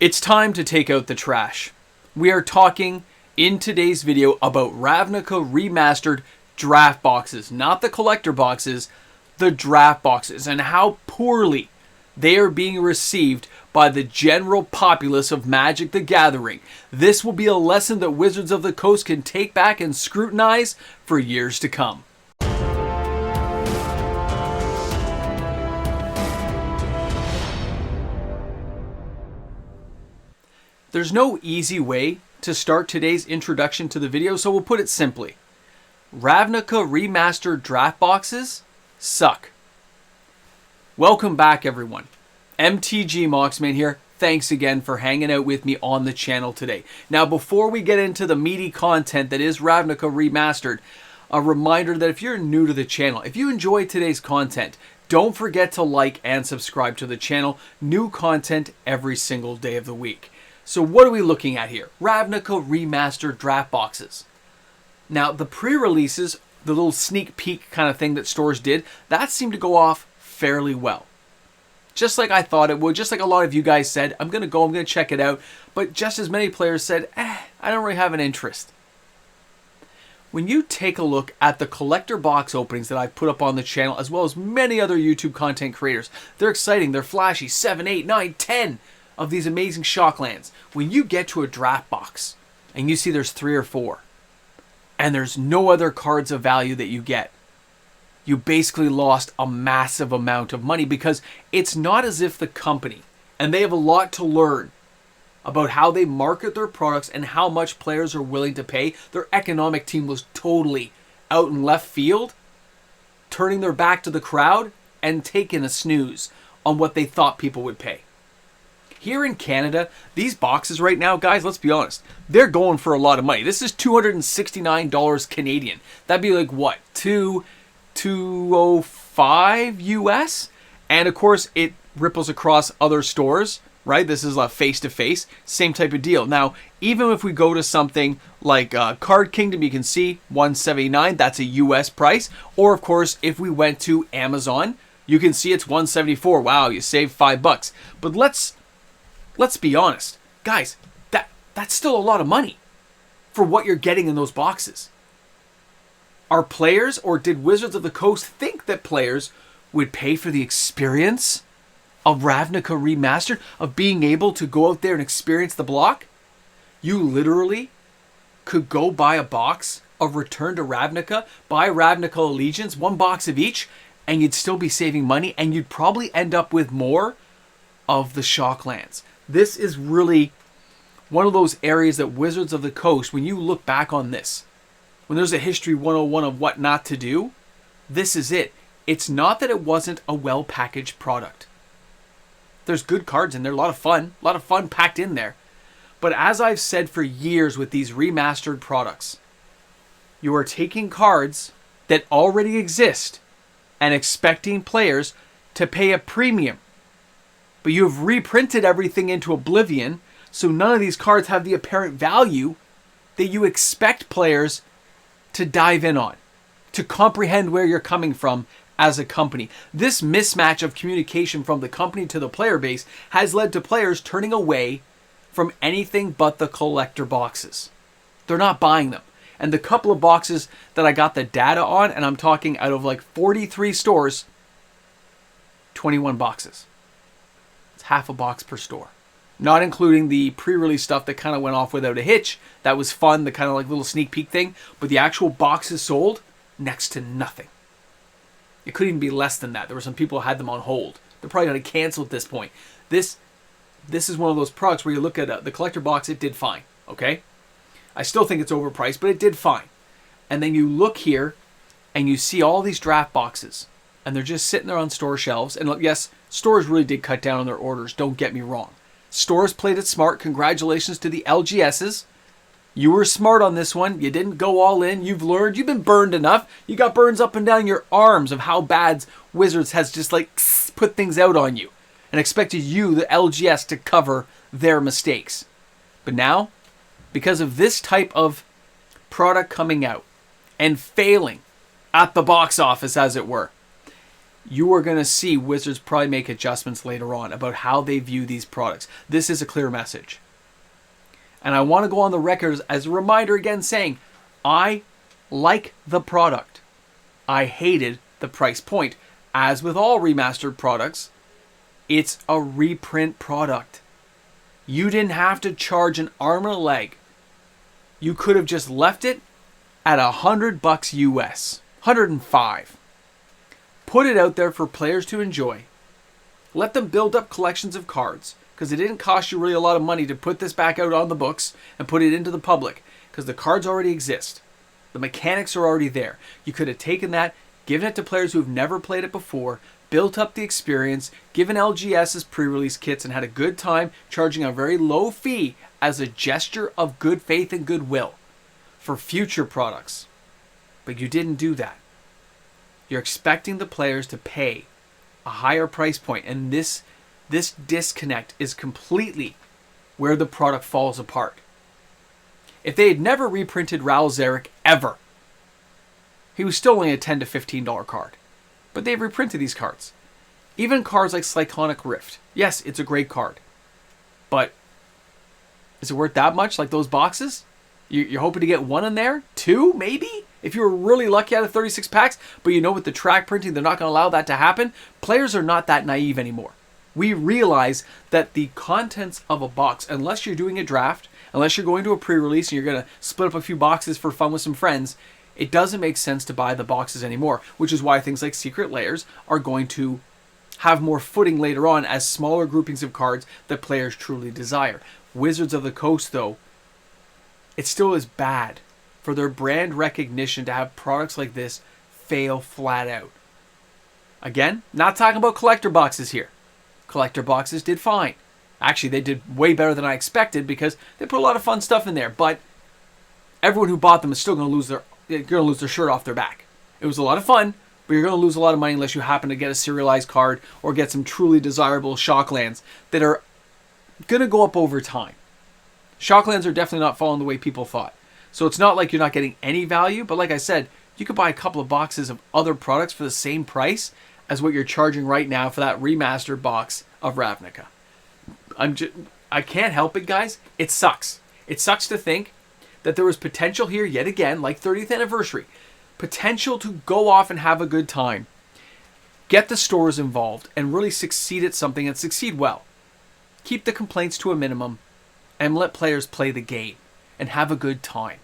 It's time to take out the trash. We are talking in today's video about Ravnica Remastered draft boxes, not the collector boxes, the draft boxes, and how poorly they are being received by the general populace of Magic the Gathering. This will be a lesson that Wizards of the Coast can take back and scrutinize for years to come. There's no easy way to start today's introduction to the video, so we'll put it simply. Ravnica Remastered draft boxes suck. Welcome back, everyone. MTG Moxman here. Thanks again for hanging out with me on the channel today. Now, before we get into the meaty content that is Ravnica Remastered, a reminder that if you're new to the channel, if you enjoy today's content, don't forget to like and subscribe to the channel. New content every single day of the week. So what are we looking at here? Ravnica Remastered draft boxes. Now, the pre-releases, the little sneak peek kind of thing that stores did, that seemed to go off fairly well. Just like I thought it would, just like a lot of you guys said, I'm going to check it out. But just as many players said, I don't really have an interest. When you take a look at the collector box openings that I've put up on the channel, as well as many other YouTube content creators, they're exciting, they're flashy, 7, 8, 9, 10 of these amazing shocklands. When you get to a draft box and you see there's 3 or 4 and there's no other cards of value that you get, you basically lost a massive amount of money, because it's not as if the company, and they have a lot to learn about how they market their products and how much players are willing to pay. Their economic team was totally out in left field, turning their back to the crowd and taking a snooze on what they thought people would pay. Here in Canada, these boxes right now, guys, let's be honest, they're going for a lot of money. This is $269 Canadian. That'd be like what? $205 US? And of course, it ripples across other stores, right? This is a face-to-face, same type of deal. Now, even if we go to something like Card Kingdom, you can see $179. That's a US price. Or of course, if we went to Amazon, you can see it's $174. Wow, you saved $5. But let's be honest, guys, that's still a lot of money for what you're getting in those boxes. Are players, or did Wizards of the Coast think that players would pay for the experience of Ravnica Remastered, of being able to go out there and experience the block? You literally could go buy a box of Return to Ravnica, buy Ravnica Allegiance, 1 box of each, and you'd still be saving money, and you'd probably end up with more of the Shocklands. This is really one of those areas that Wizards of the Coast, when you look back on this, when there's a history 101 of what not to do, this is it. It's not that it wasn't a well-packaged product. There's good cards in there, a lot of fun packed in there. But as I've said for years with these remastered products, you are taking cards that already exist and expecting players to pay a premium. But you have reprinted everything into oblivion, so none of these cards have the apparent value that you expect players to dive in on, to comprehend where you're coming from as a company. This mismatch of communication from the company to the player base has led to players turning away from anything but the collector boxes. They're not buying them. And the couple of boxes that I got the data on, and I'm talking out of like 43 stores, 21 boxes. It's half a box per store. Not including the pre-release stuff that kind of went off without a hitch. That was fun, the kind of like little sneak peek thing. But the actual boxes sold, next to nothing. It could even be less than that. There were some people who had them on hold. They're probably going to cancel at this point. This is one of those products where you look at the collector box, it did fine, okay? I still think it's overpriced, but it did fine. And then you look here, and you see all these draft boxes. And they're just sitting there on store shelves. And yes, stores really did cut down on their orders, don't get me wrong. Stores played it smart. Congratulations to the LGSs. You were smart on this one. You didn't go all in. You've learned. You've been burned enough. You got burns up and down your arms of how bad Wizards has just like put things out on you and expected you, the LGS, to cover their mistakes. But now, because of this type of product coming out and failing at the box office, as it were, you are going to see Wizards probably make adjustments later on about how they view these products. This is a clear message. And I want to go on the record as a reminder again saying, I like the product. I hated the price point. As with all remastered products, it's a reprint product. You didn't have to charge an arm and a leg. You could have just left it at $100 US, 105. Put it out there for players to enjoy. Let them build up collections of cards, because it didn't cost you really a lot of money to put this back out on the books and put it into the public, because the cards already exist. The mechanics are already there. You could have taken that, given it to players who have never played it before, built up the experience, given LGS's pre-release kits, and had a good time charging a very low fee as a gesture of good faith and goodwill for future products. But you didn't do that. You're expecting the players to pay a higher price point, and this disconnect is completely where the product falls apart. If they had never reprinted Raul Zarek ever, he was still only a $10 to $15 card. But they've reprinted these cards. Even cards like Cyclonic Rift. Yes, it's a great card. But is it worth that much, like those boxes? You're hoping to get one in there? Two, maybe? If you were really lucky out of 36 packs, but you know with the track printing, they're not going to allow that to happen. Players are not that naive anymore. We realize that the contents of a box, unless you're doing a draft, unless you're going to a pre-release and you're going to split up a few boxes for fun with some friends, it doesn't make sense to buy the boxes anymore, which is why things like Secret Lairs are going to have more footing later on as smaller groupings of cards that players truly desire. Wizards of the Coast, though, it still is bad for their brand recognition to have products like this fail flat out. Again, not talking about collector boxes here. Collector boxes did fine. Actually, they did way better than I expected because they put a lot of fun stuff in there, but everyone who bought them is still going to lose their shirt off their back. It was a lot of fun, but you're going to lose a lot of money unless you happen to get a serialized card or get some truly desirable Shocklands that are going to go up over time. Shocklands are definitely not falling the way people thought. So it's not like you're not getting any value, but like I said, you could buy a couple of boxes of other products for the same price as what you're charging right now for that remastered box of Ravnica. I can't help it, guys. It sucks. It sucks to think that there was potential here yet again, like 30th anniversary. Potential to go off and have a good time. Get the stores involved and really succeed at something and succeed well. Keep the complaints to a minimum and let players play the game and have a good time.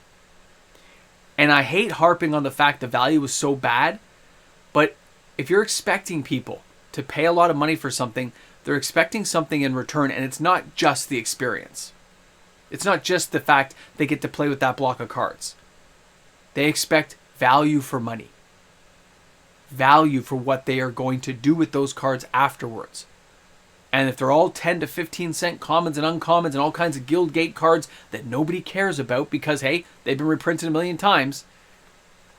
And I hate harping on the fact the value was so bad, but if you're expecting people to pay a lot of money for something, they're expecting something in return, and it's not just the experience. It's not just the fact they get to play with that block of cards. They expect value for money. Value for what they are going to do with those cards afterwards. And if they're all 10 to 15 cent commons and uncommons and all kinds of guild gate cards that nobody cares about because, hey, they've been reprinted a million times,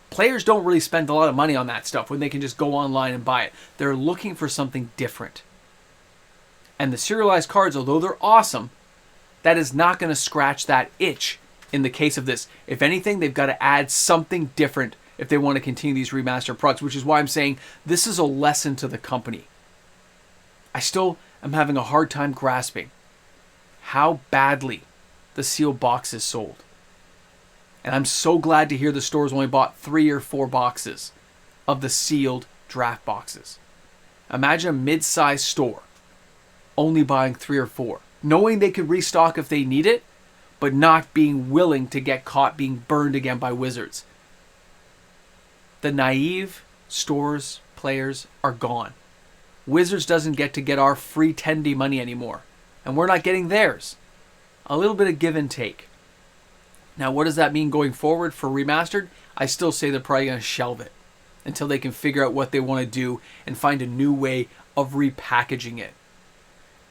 players don't really spend a lot of money on that stuff when they can just go online and buy it. They're looking for something different. And the serialized cards, although they're awesome, that is not going to scratch that itch in the case of this. If anything, they've got to add something different if they want to continue these remastered products, which is why I'm saying this is a lesson to the company. I still am having a hard time grasping how badly the sealed boxes sold. And I'm so glad to hear the stores only bought 3 or 4 boxes of the sealed draft boxes. Imagine a mid-sized store only buying 3 or 4, knowing they could restock if they need it, but not being willing to get caught being burned again by Wizards. The naive stores players are gone. Wizards doesn't get our free 10D money anymore, and we're not getting theirs. A little bit of give and take. Now, what does that mean going forward for Remastered? I still say they're probably going to shelve it until they can figure out what they want to do and find a new way of repackaging it.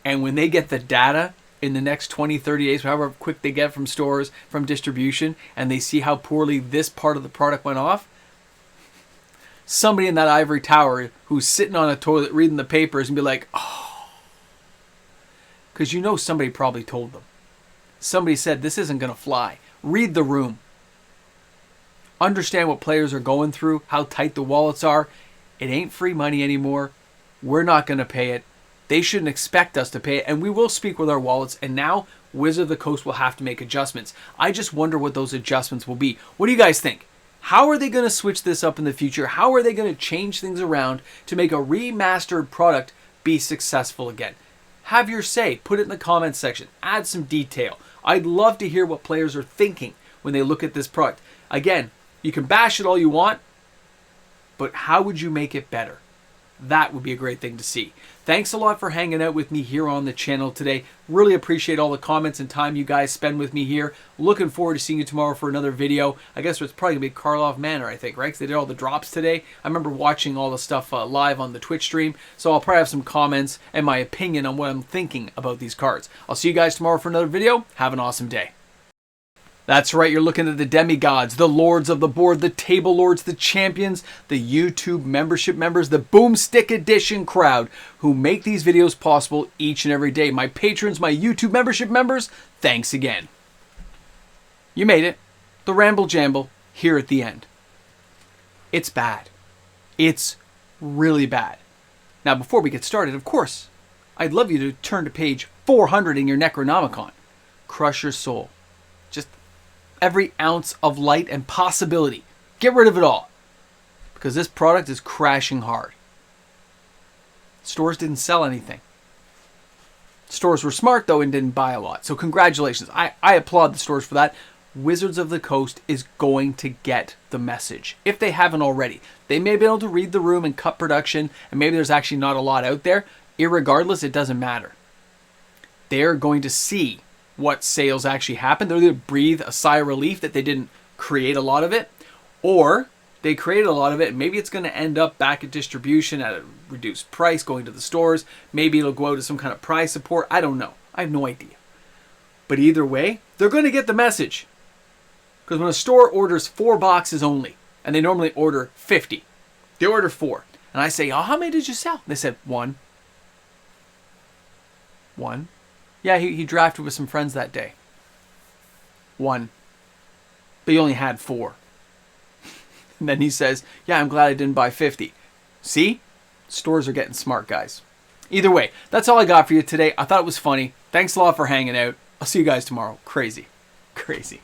And when they get the data in the next 20, 30 days, however quick they get from stores, from distribution, and they see how poorly this part of the product went off, somebody in that ivory tower who's sitting on a toilet reading the papers and be like, oh. Because you know somebody probably told them. Somebody said, this isn't going to fly. Read the room. Understand what players are going through, how tight the wallets are. It ain't free money anymore. We're not going to pay it. They shouldn't expect us to pay it, and we will speak with our wallets, and now Wizard of the Coast will have to make adjustments. I just wonder what those adjustments will be. What do you guys think? How are they going to switch this up in the future? How are they going to change things around to make a remastered product be successful again? Have your say. Put it in the comments section. Add some detail. I'd love to hear what players are thinking when they look at this product. Again, you can bash it all you want, but how would you make it better? That would be a great thing to see. Thanks a lot for hanging out with me here on the channel today. Really appreciate all the comments and time you guys spend with me here. Looking forward to seeing you tomorrow for another video. I guess it's probably going to be Karlov Manor, I think, right? Because they did all the drops today. I remember watching all the stuff live on the Twitch stream. So I'll probably have some comments and my opinion on what I'm thinking about these cards. I'll see you guys tomorrow for another video. Have an awesome day. That's right, you're looking at the demigods, the lords of the board, the table lords, the champions, the YouTube membership members, the Boomstick Edition crowd who make these videos possible each and every day. My patrons, my YouTube membership members, thanks again. You made it. The Ramble Jamble here at the end. It's bad. It's really bad. Now, before we get started, of course, I'd love you to turn to page 400 in your Necronomicon. Crush your soul. Just every ounce of light and possibility. Get rid of it all. Because this product is crashing hard. Stores didn't sell anything. Stores were smart, though, and didn't buy a lot. So congratulations. I applaud the stores for that. Wizards of the Coast is going to get the message. If they haven't already. They may be able to read the room and cut production, and maybe there's actually not a lot out there. Irregardless, it doesn't matter. They're going to see what sales actually happened. They're going to breathe a sigh of relief that they didn't create a lot of it, or they created a lot of it and maybe it's going to end up back at distribution at a reduced price going to the stores. Maybe it'll go out to some kind of prize support. I don't know. I have no idea. But either way, they're going to get the message. Because when a store orders 4 boxes only, and they normally order 50, they order 4. And I say, oh, how many did you sell? They said, 1. 1. Yeah, he drafted with some friends that day. 1. But he only had 4. And then he says, yeah, I'm glad I didn't buy 50. See? Stores are getting smart, guys. Either way, that's all I got for you today. I thought it was funny. Thanks a lot for hanging out. I'll see you guys tomorrow. Crazy. Crazy.